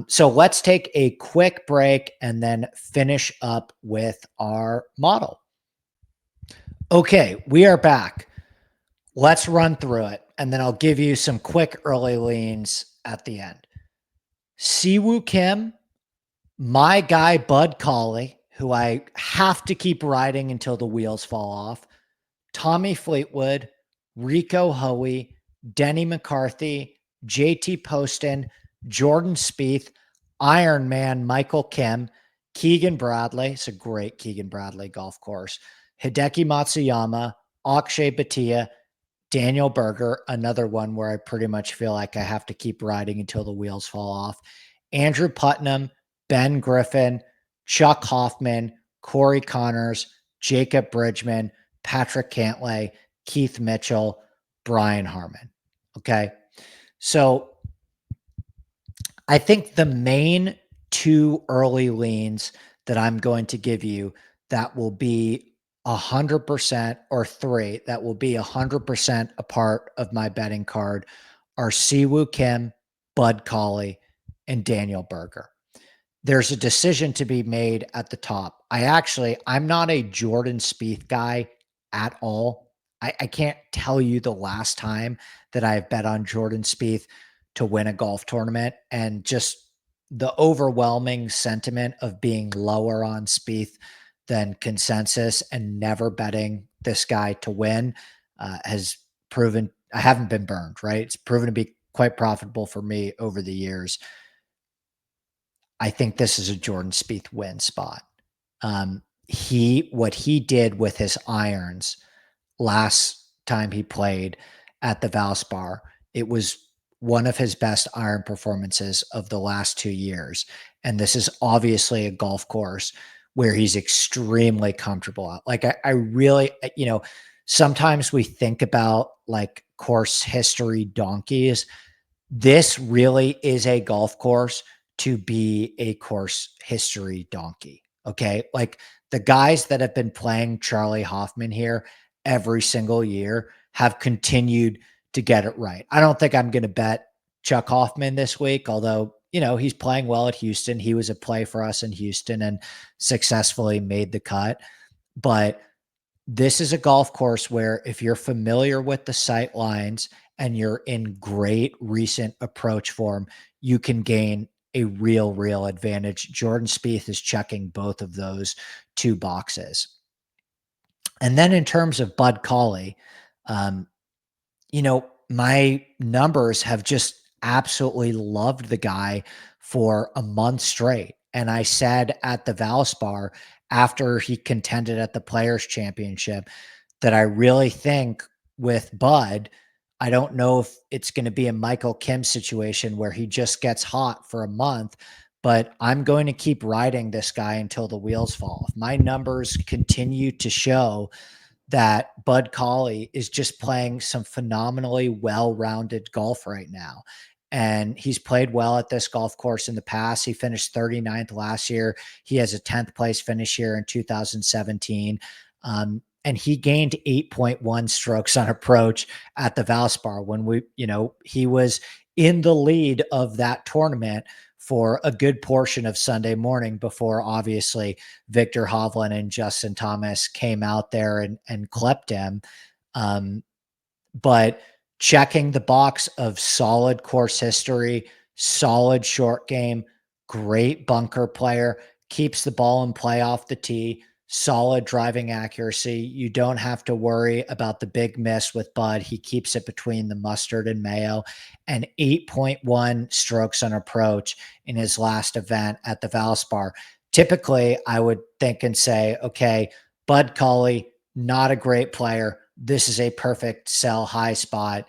So let's take a quick break and then finish up with our model. Okay, we are back. Let's run through it, and then I'll give you some quick early leans at the end. Siwoo Kim, my guy Bud Cauley, who I have to keep riding until the wheels fall off, Tommy Fleetwood, Rico Hoey, Denny McCarthy, JT Poston, Jordan Spieth, Ironman Michael Kim, Keegan Bradley. It's a great Keegan Bradley golf course. Hideki Matsuyama, Akshay Bhatia, Daniel Berger, another one where I pretty much feel like I have to keep riding until the wheels fall off. Andrew Putnam, Ben Griffin, Chuck Hoffman, Corey Connors, Jacob Bridgman, Patrick Cantlay, Keith Mitchell, Brian Harmon. Okay. So I think the main two early leans that I'm going to give you that will be 100% or three that will be 100% a part of my betting card are Siwoo Kim, Bud Cauley, and Daniel Berger. There's a decision to be made at the top. I'm not a Jordan Spieth guy at all. I can't tell you the last time that I've bet on Jordan Spieth to win a golf tournament, and just the overwhelming sentiment of being lower on Spieth than consensus and never betting this guy to win has proven I haven't been burned, right? It's proven to be quite profitable for me over the years. I think this is a Jordan Spieth win spot. What he did with his irons last time he played at the Valspar, it was one of his best iron performances of the last 2 years. And this is obviously a golf course where he's extremely comfortable at. Like I really, sometimes we think about like course history donkeys. This really is a golf course to be a course history donkey. Okay. Like the guys that have been playing Charlie Hoffman here every single year have continued to get it right. I don't think I'm going to bet Chuck Hoffman this week, although he's playing well at Houston. He was a play for us in Houston and successfully made the cut. But this is a golf course where if you're familiar with the sight lines and you're in great recent approach form, you can gain a real advantage. Jordan Spieth is checking both of those two boxes. And then in terms of Bud Cauley, um, my numbers have just absolutely loved the guy for a month straight. And I said at the Valspar after he contended at the Players Championship that I really think with Bud, I don't know if it's going to be a Michael Kim situation where he just gets hot for a month, but I'm going to keep riding this guy until the wheels fall off. My numbers continue to show that Bud Cauley is just playing some phenomenally well-rounded golf right now. And he's played well at this golf course in the past. He finished 39th last year. He has a 10th place finish here in 2017. And he gained 8.1 strokes on approach at the Valspar when he was in the lead of that tournament for a good portion of Sunday morning before obviously Victor Hovland and Justin Thomas came out there and clipped him. But checking the box of solid course history, solid short game, great bunker player, keeps the ball in play off the tee, solid driving accuracy. You don't have to worry about the big miss with Bud. He keeps it between the mustard and mayo, and 8.1 strokes on approach in his last event at the Valspar. Typically, I would think and say, okay, Bud Cauley, not a great player. This is a perfect sell high spot.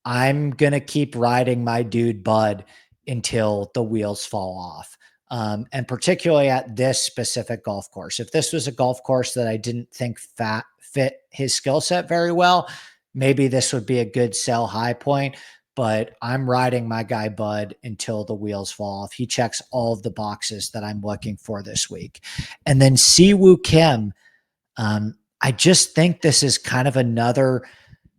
I'm going to keep riding my dude Bud until the wheels fall off. And particularly at this specific golf course. If this was a golf course that I didn't think fit his skill set very well, maybe this would be a good sell high point. But I'm riding my guy Bud until the wheels fall off. He checks all of the boxes that I'm looking for this week. And then Siwoo Kim, I just think this is kind of another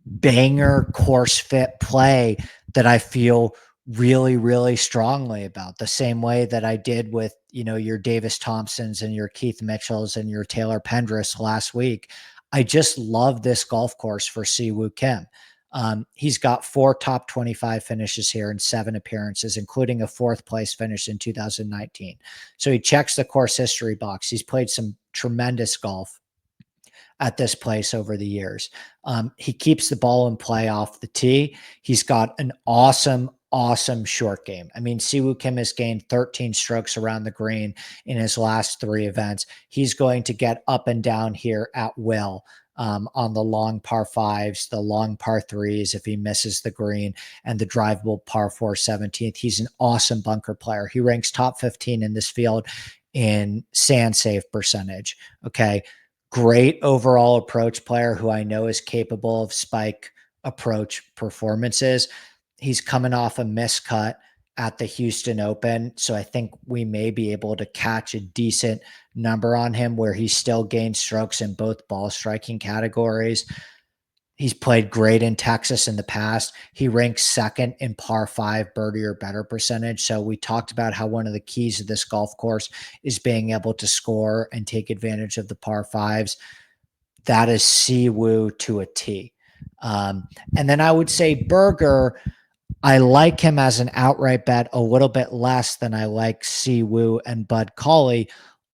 banger course fit play that I feel really strongly about, the same way that I did with, your Davis Thompsons and your Keith Mitchells and your Taylor Pendrith last week. I just love this golf course for Siwoo Kim. He's got 4 top 25 finishes here in 7 appearances, including a 4th place finish in 2019. So he checks the course history box. He's played some tremendous golf at this place over the years. He keeps the ball in play off the tee. He's got an awesome short game. I mean, Siwoo Kim has gained 13 strokes around the green in his last 3 events. He's going to get up and down here at will on the long par 5s, the long par 3s if he misses the green, and the drivable par 4 17th. He's an awesome bunker player. He ranks top 15 in this field in sand save percentage. Okay. Great overall approach player who I know is capable of spike approach performances. He's coming off a miscut at the Houston Open, so I think we may be able to catch a decent number on him where he still gains strokes in both ball striking categories. He's played great in Texas in the past. He ranks 2nd in par 5 birdie or better percentage. So we talked about how one of the keys of this golf course is being able to score and take advantage of the par 5s. That is Siwoo to a T. And then I would say Berger, I like him as an outright bet a little bit less than I like Siwoo and Bud Cauley,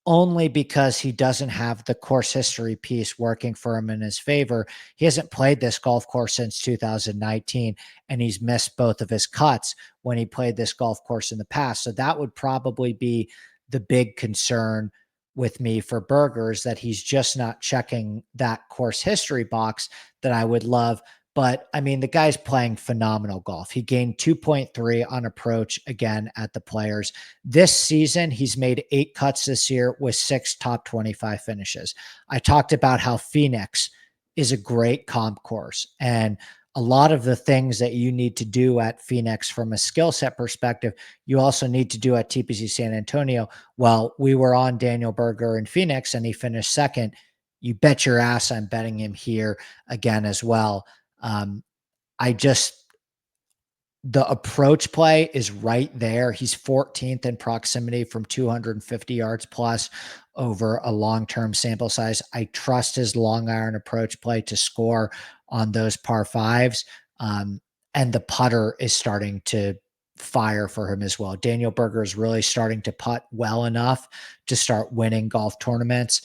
only because he doesn't have the course history piece working for him in his favor. He hasn't played this golf course since 2019, and he's missed both of his cuts when he played this golf course in the past. So that would probably be the big concern with me for Berger's, that he's just not checking that course history box that I would love. But I mean, the guy's playing phenomenal golf. He gained 2.3 on approach again at the Players. This season, he's made 8 cuts this year with 6 top 25 finishes. I talked about how Phoenix is a great comp course, and a lot of the things that you need to do at Phoenix from a skill set perspective, you also need to do at TPC San Antonio. Well, we were on Daniel Berger in Phoenix and he finished 2nd. You bet your ass I'm betting him here again as well. I just the approach play is right there. He's 14th in proximity from 250 yards plus over a long-term sample size. I trust his long iron approach play to score on those par fives. And the putter is starting to fire for him as well. Daniel Berger is really starting to putt well enough to start winning golf tournaments.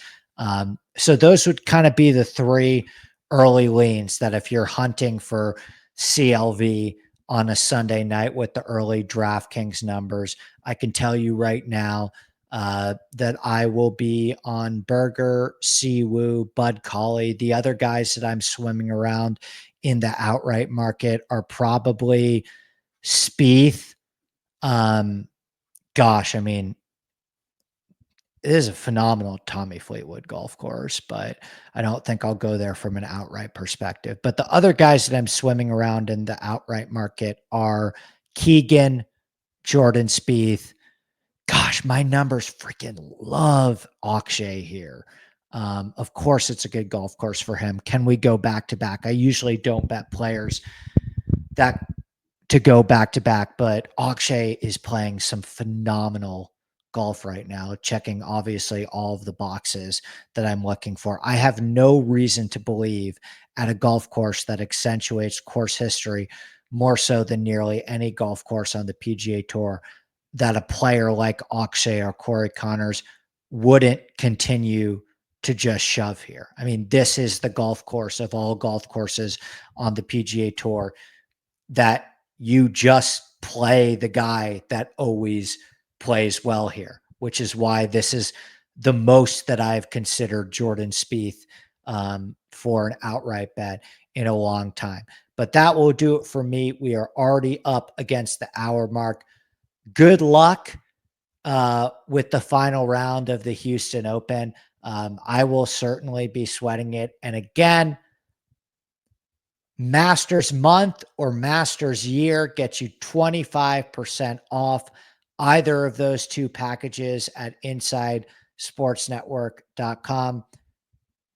So those would kind of be the three early leans that if you're hunting for CLV on a Sunday night with the early DraftKings numbers, I can tell you right now that I will be on Berger, Siwoo, Bud Colley. The other guys that I'm swimming around in the outright market are probably Spieth. Gosh, I mean, it is a phenomenal Tommy Fleetwood golf course, but I don't think I'll go there from an outright perspective. But the other guys that I'm swimming around in the outright market are Keegan, Jordan Spieth. Gosh, my numbers freaking love Akshay here. Of course, it's a good golf course for him. Can we go back to back? I usually don't bet players that to go back to back, but Akshay is playing some phenomenal golf right now, checking obviously all of the boxes that I'm looking for. I have no reason to believe at a golf course that accentuates course history more so than nearly any golf course on the PGA Tour that a player like Akshay or Corey Connors wouldn't continue to just shove here. I mean, this is the golf course of all golf courses on the PGA Tour that you just play the guy that always plays well here, which is why this is the most that I've considered Jordan Spieth for an outright bet in a long time. But that will do it for me. We are already up against the hour mark. Good luck with the final round of the Houston Open. I will certainly be sweating it. And again, Masters month or Masters year gets you 25% off either of those two packages at InsideSportsNetwork.com.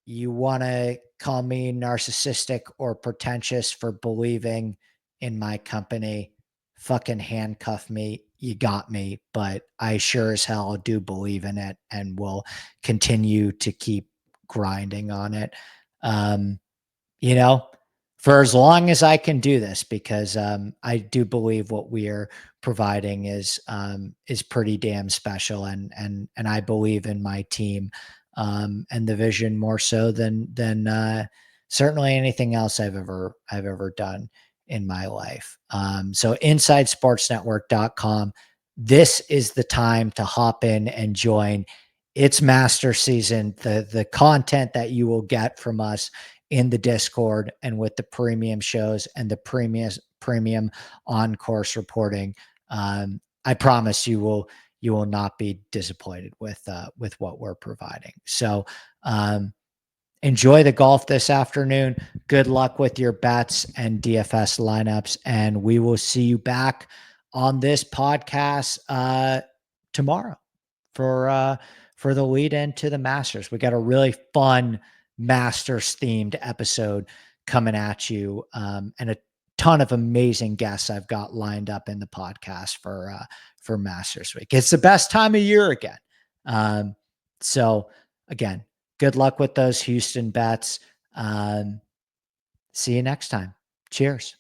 You want to call me narcissistic or pretentious for believing in my company, fucking handcuff me. You got me, but I sure as hell do believe in it and will continue to keep grinding on it. You know, for as long as I can do this, because I do believe what we are providing is pretty damn special, and I believe in my team and the vision more so than certainly anything else I've ever done in my life. So InsideSportsNetwork.com. This is the time to hop in and join. It's master season. The content that you will get from us in the Discord and with the premium shows and the premium on course reporting. I promise you will not be disappointed with what we're providing. So enjoy the golf this afternoon. Good luck with your bets and DFS lineups, and we will see you back on this podcast tomorrow for the lead into the Masters. We got a really fun Masters themed episode coming at you, and a ton of amazing guests I've got lined up in the podcast for Masters Week. It's the best time of year again. So again, good luck with those Houston bets. See you next time. Cheers.